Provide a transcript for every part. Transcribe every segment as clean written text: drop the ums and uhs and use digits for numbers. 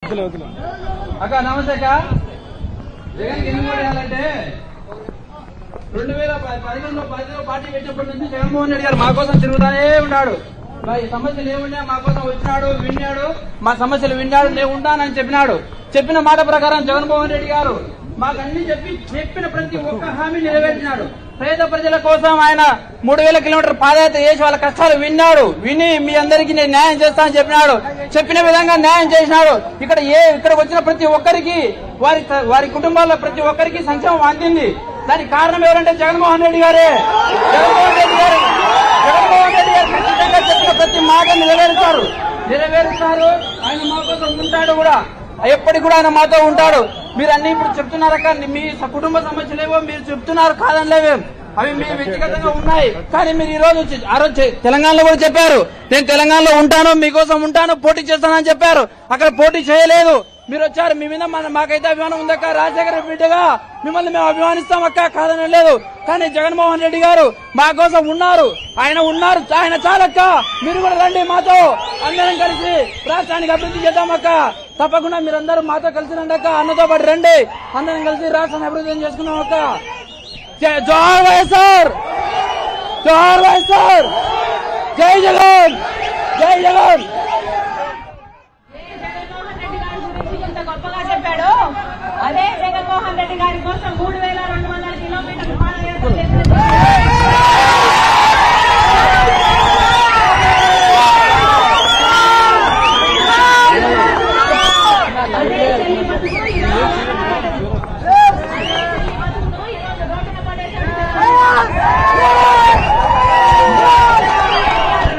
అక్క నమస్తే అక్క. జగన్ ఎన్ని ఓటేయాలంటే 2011లో పార్టీ పెట్టినప్పటి నుంచి జగన్మోహన్ రెడ్డి గారు మా కోసం తిరుగుతానే ఉన్నాడు. ఈ సమస్యలు ఏమున్నా మా కోసం వచ్చినాడు, విన్నాడు, మా సమస్యలు విన్నాడు, నేను ఉంటానని చెప్పినాడు. చెప్పిన మాట ప్రకారం జగన్మోహన్ రెడ్డి గారు మాకన్నీ చెప్పిన ప్రతి ఒక్క హామీ నెరవేర్చినాడు. పేద ప్రజల కోసం ఆయన 3000 కిలోమీటర్ పాదయాత్ర చేసి వాళ్ళ కష్టాలు విని మీ అందరికీ నేను న్యాయం చేస్తానని చెప్పినాడు. చెప్పిన విధంగా న్యాయం చేసినాడు. ఇక్కడ వచ్చిన ప్రతి ఒక్కరికి వారి కుటుంబాల్లో ప్రతి ఒక్కరికి సంక్షేమం అందింది. దానికి కారణం ఎవరంటే జగన్మోహన్ రెడ్డి గారే. జగన్మోహన్ రెడ్డి గారు ఖచ్చితంగా చెప్పిన ప్రతి మాట నెరవేరుస్తారు. ఆయన మా కోసం ఉంటాడు కూడా, ఎప్పటికి కూడా ఆయన మాతో ఉంటాడు. మీరు అన్ని ఇప్పుడు చెప్తున్నారక్క, మీ కుటుంబ సమస్యలేవో మీరు చెప్తున్నారు, కాదనిలేవే, అవి మీ వ్యక్తిగతంగా ఉన్నాయి. కానీ మీరు ఆ రోజు తెలంగాణలో కూడా చెప్పారు, నేను తెలంగాణలో ఉంటాను, మీకోసం ఉంటాను, పోటీ చేస్తానని చెప్పారు. అక్కడ పోటీ చేయలేదు. మీరు వచ్చారు. మీ మీద మాకైతే అభిమానం ఉందక్క. రాజశేఖర బిడ్డగా మిమ్మల్ని మేము అభిమానిస్తాం అక్క, కాదని లేదు. కానీ జగన్మోహన్ రెడ్డి గారు మా కోసం ఉన్నారు. ఆయన చాలక్క. మీరు కూడా రండి, మాతో అందరం కలిసి రాష్ట్రానికి అభివృద్ధి చేద్దామక్క. తప్పకుండా మీరందరూ మాతో కలిసి రండి అక్క. అన్నతో పాటు రండి, అందరం కలిసి రాష్ట్రాన్ని అభివృద్ధి చేసుకున్నాం అక్క. జోహార్ వైఎస్ఆర్, జోహార్ వైఎస్ఆర్, జై జగన్, జై జగన్. గొప్పగా చెప్పాడు. అదే జగన్మోహన్ రెడ్డి గారి కోసం 3200 కిలోమీటర్లు పాదయాత్ర చేసిన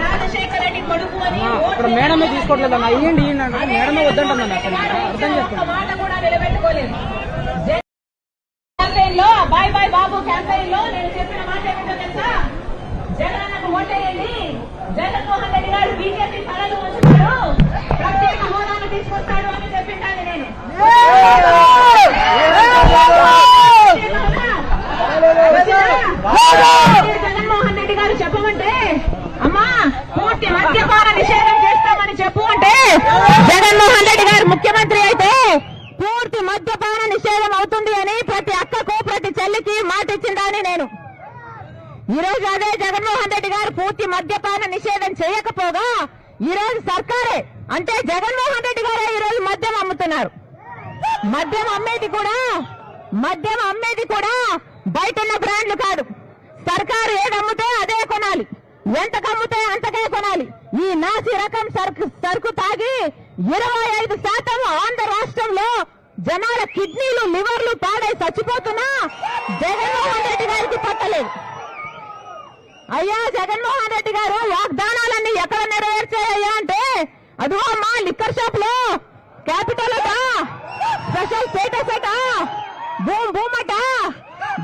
రాజశేఖర రెడ్డి కొడుకు అని మేడమే తీసుకోవట్లేదు అన్న. ఇయ్యండి మేడమే వద్దంటుందన్న. అర్థం చేసుకోండి. మాట కూడా నిలబెట్టుకోలేదు. క్యాంపెయిన్ లో బాయ్ బాయ్ బాబు క్యాంపెయిన్ లో నేను చెప్పిన మాట ఏమిటో తెలుసా? జగనన్నకు ఓటేయండి, జగన్మోహన్ రెడ్డి గారు బీజేపీ తలలు వచ్చాడు, ప్రత్యేక హోదాను తీసుకొస్తాడు అని చెప్పింటాను నేను. జగన్మోహన్ రెడ్డి గారు చెప్పమంటే అమ్మా పూర్తి మద్యపాన నిషేధం చేస్తామని చెప్పు అంటే జగన్మోహన్ రెడ్డి గారు ముఖ్యమంత్రి అయితే పూర్తి మద్యపాన నిషేధం అవుతుంది అని ప్రతి అక్కకు ప్రతి చెల్లికి మాట ఇచ్చిందని నేను. ఈ రోజు అదే జగన్మోహన్ రెడ్డి గారు పూర్తి మద్యపాన నిషేధం చేయకపోగా ఈ రోజు సర్కారే అంటే జగన్మోహన్ రెడ్డి గారే ఈ రోజు మద్యం అమ్ముతున్నారు. మద్యం అమ్మేది కూడా బయట ఉన్న బ్రాండ్లు కాదు. సర్కారు ఏది అమ్ముతే అదే కొనాలి, ఎంతకు అమ్ముతే అంతకే కొనాలి. ఈ నాసి రకం సరుకు తాగి 25% ఆంధ్ర రాష్ట్రంలో జనాల కిడ్నీలు లివర్లు పాడై చచ్చిపోతున్నా జగన్మోహన్ రెడ్డి గారికి పట్టలేదు. అయ్యా జగన్మోహన్ రెడ్డి గారు వాగ్దానాలన్నీ ఎక్కడ నెరవేర్చాయ్యా అంటే అదిగో మా లిక్కర్ షాప్ లో క్యాపిటల్ అట, స్పెషల్ స్టేటస్ అట, భూమ్ అట,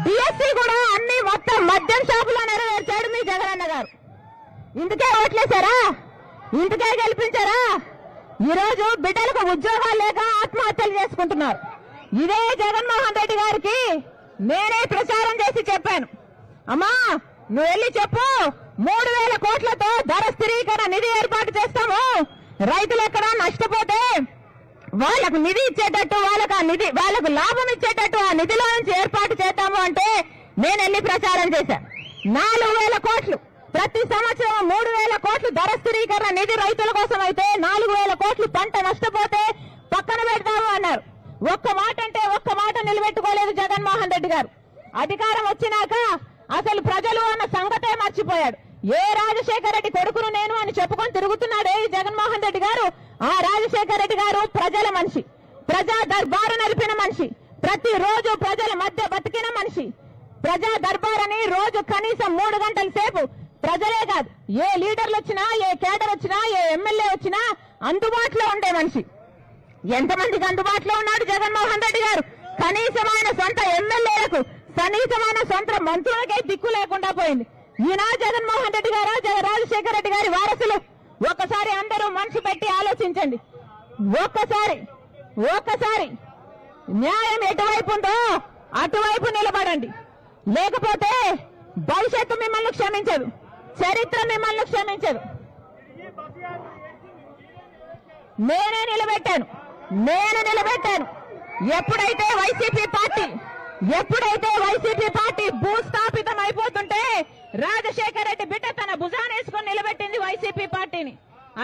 డిఎస్సీ కూడా అన్ని మొత్తం మద్యం షాపులో నెరవేర్చాడు మీ జగనన్న గారు. ఇందుకే ఓట్లేశారా? ఇందుకే గెలిపించారా? ఈ రోజు బిడ్డలకు ఉద్యోగాలు లేక ఆత్మహత్యలు చేసుకుంటున్నారు. ఇదే జగన్మోహన్ రెడ్డి గారికి నేనే ప్రచారం చేసి చెప్పాను, అమ్మా నువ్వు వెళ్ళి చెప్పు 3000 కోట్లతో ధర స్థిరీకరణ నిధి ఏర్పాటు చేస్తాము, రైతులు ఎక్కడా నష్టపోతే వాళ్లకు నిధి ఇచ్చేటట్టు, వాళ్లకు లాభం ఇచ్చేటట్టు ఆ నిధిలో నుంచి ఏర్పాటు చేద్దాము అంటే నేను వెళ్ళి ప్రచారం చేశాను. 4000 కోట్లు ప్రతి సంవత్సరం 3000 కోట్లు ధర స్థిరీకరణ నిధి రైతుల కోసం అయితే 4000 కోట్లు పంట నష్టపోతే పక్కన పెడతాము అన్నారు. ఒక్క మాట అంటే ఒక్క మాట నిలబెట్టుకోలేదు జగన్మోహన్ రెడ్డి గారు. అధికారం వచ్చినాక అసలు ప్రజలు అన్న సంగతే మర్చిపోయాడు. ఏ రాజశేఖర రెడ్డి కొడుకును నేను అని చెప్పుకొని తిరుగుతున్నాడే ఈ జగన్మోహన్ రెడ్డి గారు. ఆ రాజశేఖర రెడ్డి గారు ప్రజల మనిషి, ప్రజా దర్బారు నడిపిన మనిషి, ప్రతి రోజు ప్రజల మధ్య బతికిన మనిషి. ప్రజా దర్బార్ అని రోజు కనీసం 3 గంటల సేపు ప్రజలే కాదు ఏ లీడర్లు వచ్చినా, ఏ కేడర్ వచ్చినా, ఏ ఎమ్మెల్యే వచ్చినా అందుబాటులో ఉండే మనిషి. ఎంతమందికి అందుబాటులో ఉన్నాడు జగన్మోహన్ రెడ్డి గారు? కనీసం ఆయన సొంత ఎమ్మెల్యేలకు, కనీసమైన సొంత మంత్రులకే దిక్కు లేకుండా పోయింది. ఈయన జగన్మోహన్ రెడ్డి గారు, రాజశేఖర రెడ్డి గారి వారసులు. ఒక్కసారి అందరూ మనసు పెట్టి ఆలోచించండి. ఒక్కసారి న్యాయం ఎటువైపు ఉందో అటువైపు నిలబడండి. లేకపోతే భవిష్యత్తు మిమ్మల్ని క్షమించదు, చరిత్ర మిమ్మల్ని క్షమించదు. నేనే నిలబెట్టాను. నేను నిలబెట్టాను. ఎప్పుడైతే వైసీపీ పార్టీ భూస్థాపితం అయిపోతుంటే రాజశేఖర రెడ్డి బిడ్డ తన భుజానేసుకొని నిలబెట్టింది వైసీపీ పార్టీని.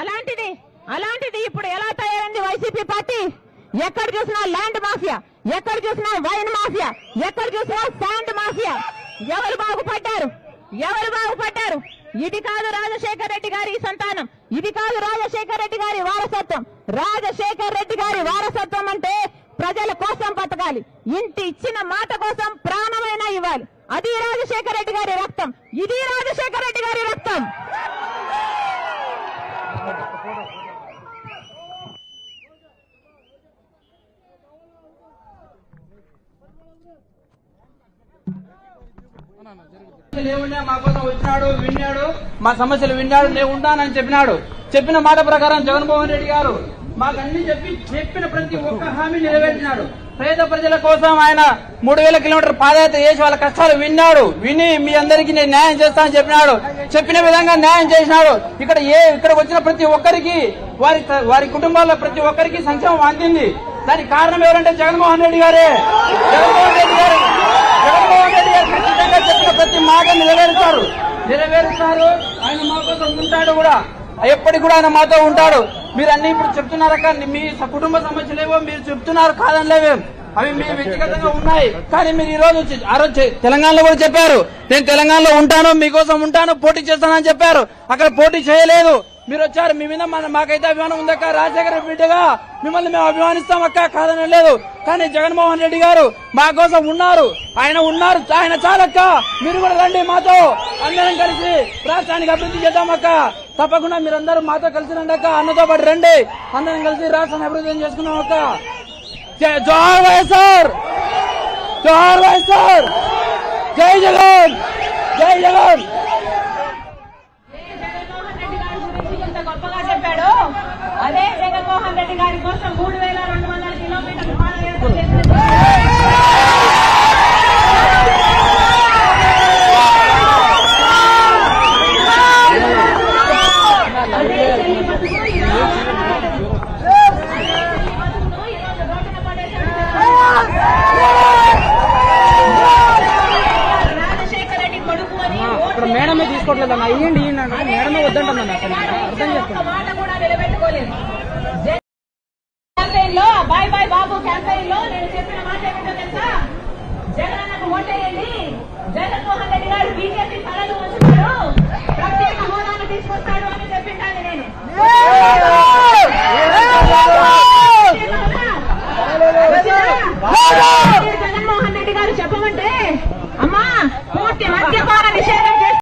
అలాంటిది ఇప్పుడు ఎలా తయారైంది వైసీపీ పార్టీ? ఎక్కడ చూసినా ల్యాండ్ మాఫియా, ఎక్కడ చూసినా వైన్ మాఫియా, ఎక్కడ చూసినా శాండ్ మాఫియా. ఎవరు బాగుపడ్డారు? ఇది కాదు రాజశేఖర రెడ్డి గారి సంతానం, ఇది కాదు రాజశేఖర రెడ్డి గారి వారసత్వం. రాజశేఖర రెడ్డి గారి వారసత్వం అంటే ప్రజల కోసం బతకాలి, ఇంటి ఇచ్చిన మాట కోసం ప్రాణమైనా ఇవ్వాలి. అది రాజశేఖర రెడ్డి గారి రక్తం, ఇది రాజశేఖర రెడ్డి గారి రక్తం. మా కోసం వచ్చినాడు, విన్నాడు, మా సమస్యలు విన్నాడు, నేను ఉంటానని చెప్పినాడు. చెప్పిన మాట ప్రకారం జగన్మోహన్ రెడ్డి గారు మాకన్నీ చెప్పిన ప్రతి ఒక్క హామీ నెరవేర్చినాడు. పేద ప్రజల కోసం ఆయన 3000 కిలోమీటర్ పాదయాత్ర చేసి వాళ్ళ కష్టాలు విని మీ అందరికీ నేను న్యాయం చేస్తానని చెప్పినాడు. చెప్పిన విధంగా న్యాయం చేసినాడు. ఇక్కడికి వచ్చిన ప్రతి ఒక్కరికి వారి కుటుంబాల్లో ప్రతి ఒక్కరికి సంక్షేమం అందింది. దానికి కారణం ఎవరంటే జగన్మోహన్ రెడ్డి గారే. జగన్మోహన్ రెడ్డి గారు ఖచ్చితంగా చెప్పిన ప్రతి మాట నెరవేరుస్తారు. ఆయన మా కోసం ఉంటాడు కూడా, ఎప్పటికి కూడా ఆయన మాతో ఉంటాడు. మీరు అన్ని ఇప్పుడు చెప్తున్నారక్క, మీ కుటుంబ సమస్యలేవో మీరు చెప్తున్నారు, కాదనిలేవేం, అవి మీ వ్యక్తిగతంగా ఉన్నాయి. కానీ మీరు ఆ రోజు తెలంగాణలో కూడా చెప్పారు, నేను తెలంగాణలో ఉంటాను, మీకోసం ఉంటాను, పోటీ చేస్తానని చెప్పారు. అక్కడ పోటీ చేయలేదు. మీరు వచ్చారు, మీ మీద మాకైతే అభిమానం ఉందక్క. రాజశేఖర బిడ్డగా మిమ్మల్ని మేము అభిమానిస్తాం అక్క, కాదని లేదు. కానీ జగన్మోహన్ రెడ్డి గారు మా కోసం ఉన్నారు, ఆయన చాలక్క. మీరు కూడా రండి, మాతో అందరం కలిసి రాష్ట్రానికి అభివృద్ధి చేద్దామక్క. తప్పకుండా మీరందరూ మాతో కలిసి రండి అక్క, అన్నతో పాటు రండి, అందరం కలిసి రాష్ట్రాన్ని అభివృద్ధి చేసుకున్నాం అక్క. జోహార్ వైఎస్ఆర్, జోహార్ వైఎస్ఆర్, జై జగన్, జై జగన్. గొప్పగా చెప్పాడు. అదే జగన్మోహన్ రెడ్డి గారి కోసం 3200 కిలోమీటర్లు పాదయాత్ర చేసిన రాజశేఖర రెడ్డి కొడుకు అని మేడమే తీసుకోవట్లేదన్నా, ఇయ్యండి మేడమే వద్దంటున్నా, అర్థం చేసుకోండి. మాట కూడా నిలబెట్టుకోలేదు. క్యాంపెయిన్ లో బాయ్ బాయ్ బాబు క్యాంపెయిన్ లో నేను చెప్పిన మాట ఏమిటో తెలుసా? జగనన్నకు ఓటేయండి, జగన్మోహన్ రెడ్డి గారు బీజేపీ తలలు ఉంచుతాడు, ప్రత్యేక హోదాను తీసుకొస్తాడు అని చెప్పింటాను నేను.